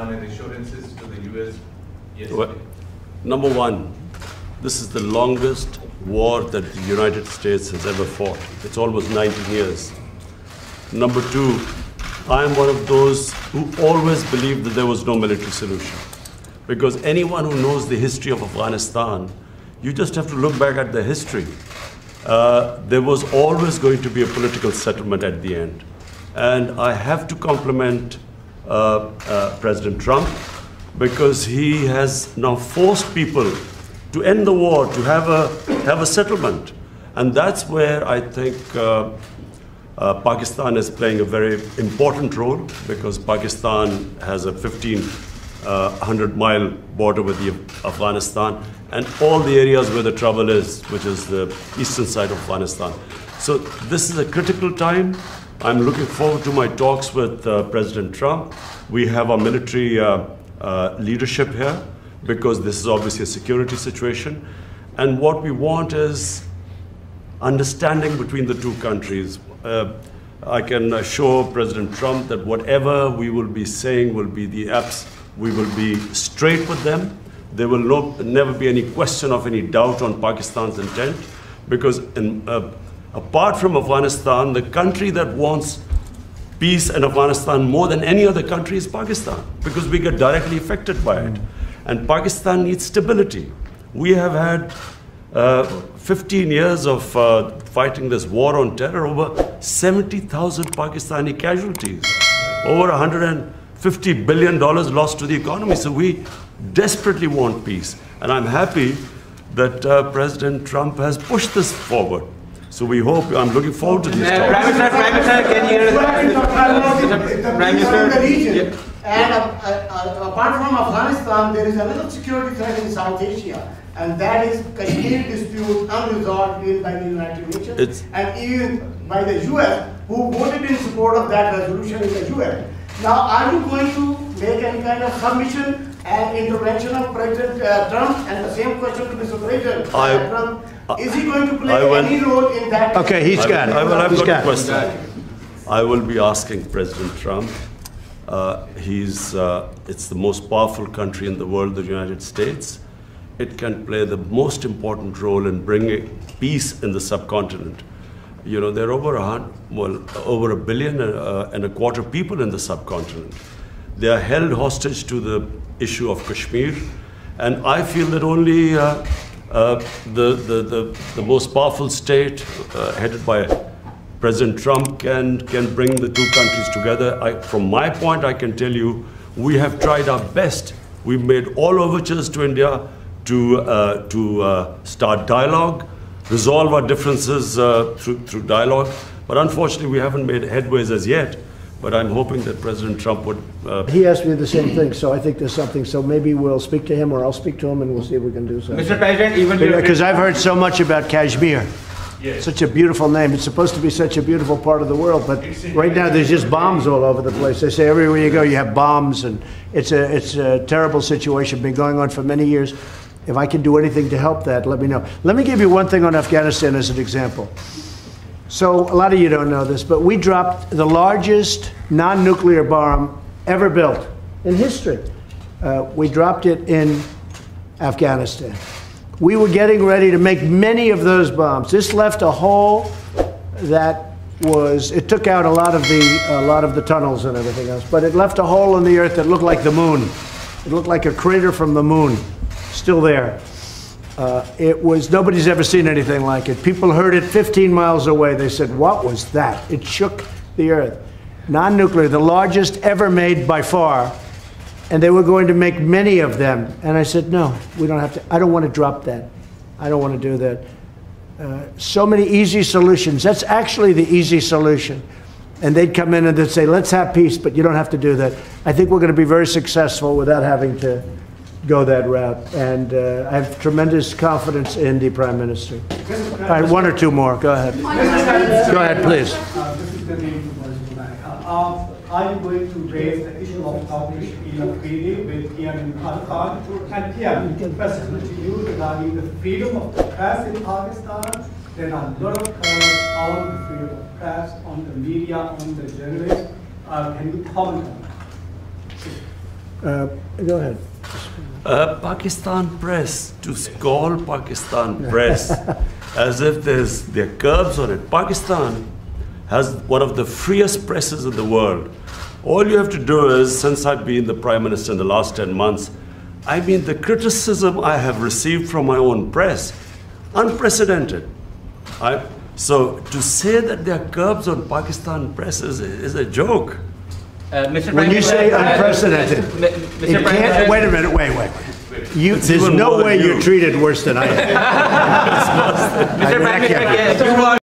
Afghanistan and assurances to the US yesterday? Well, number one, this is the longest war that the United States has ever fought. It's almost 19 years. Number two, I am one of those who always believed that there was no military solution. Because anyone who knows the history of Afghanistan, you just have to look back at the history. There was always going to be a political settlement at the end. And I have to compliment President Trump, because he has now forced people to end the war, to have a settlement. And that's where I think Pakistan is playing a very important role, because Pakistan has a 1,500-mile border with Afghanistan and all the areas where the trouble is, which is the eastern side of Afghanistan. So this is a critical time. I'm looking forward to my talks with President Trump. We have our military leadership here, because this is obviously a security situation. And what we want is understanding between the two countries. I can assure President Trump that whatever we will be saying will be the apps. We will be straight with them. There will never be any question of any doubt on Pakistan's intent, because apart from Afghanistan, the country that wants peace in Afghanistan more than any other country is Pakistan, because we get directly affected by it. And Pakistan needs stability. We have had 15 years of fighting this war on terror, over 70,000 Pakistani casualties, over $150 billion lost to the economy. So we desperately want peace. And I'm happy that President Trump has pushed this forward. So we hope, I'm looking forward to these talks. Prime Minister, can you... Prime Minister, and apart from Afghanistan, there is another security threat in South Asia, and that is Kashmir dispute unresolved by the United Nations and even by the US, who voted in support of that resolution in the UN. Now, are you going to make any kind of submission and intervention of President Trump? And the same question to Mr. President Trump. Is he going to play any role in that? Okay, he's got it. I've got a question. I will be asking President Trump. It's the most powerful country in the world, the United States. It can play the most important role in bringing peace in the subcontinent. You know, there are over a billion and a quarter people in the subcontinent. They are held hostage to the issue of Kashmir, and I feel that only the most powerful state, headed by President Trump, can bring the two countries together. From my point, I can tell you, we have tried our best. We've made all overtures to India to start dialogue, resolve our differences through dialogue. But unfortunately, we haven't made headways as yet. But I'm hoping that President Trump would... He asked me the same thing, so I think there's something. So maybe we'll speak to him, or I'll speak to him, and we'll see if we can do something. Mr. President, even... Because I've heard so much about Kashmir. Yes. Such a beautiful name. It's supposed to be such a beautiful part of the world, but right now there's just bombs all over the place. They say everywhere you go you have bombs, and it's a terrible situation, been going on for many years. If I can do anything to help that, let me know. Let me give you one thing on Afghanistan as an example. So a lot of you don't know this, but we dropped the largest non-nuclear bomb ever built in history. We dropped it in Afghanistan. We were getting ready to make many of those bombs. This left a hole that was, it took out a lot of the tunnels and everything else, but it left a hole in the earth that looked like the moon. It looked like a crater from the moon, still there. Nobody's ever seen anything like it. People heard it 15 miles away. They said, what was that? It shook the earth. Non-nuclear, the largest ever made by far. And they were going to make many of them. And I said, no, we don't have to. I don't want to drop that. I don't want to do that. So many easy solutions. That's actually the easy solution. And they'd come in and they'd say, let's have peace, but you don't have to do that. I think we're going to be very successful without having to go that route. And I have tremendous confidence in the Prime Minister. All right, one or two more. Go ahead. Go ahead, please. Are you going to raise the issue of public treaty with Imran Khan and President to you regarding the freedom of the press in Pakistan? There are a lot of calls on the freedom of press, on the media, on the journalists. Can you comment on that? Go ahead. Pakistan press, to call Pakistan press as if there are curbs on it. Pakistan has one of the freest presses in the world. All you have to do is, since I've been the Prime Minister in the last 10 months, I mean, the criticism I have received from my own press, unprecedented. So to say that there are curbs on Pakistan press is a joke. When you say unprecedented, it can't, wait a minute, wait. There's no way you're treated worse than I am. Mr. Prime Minister,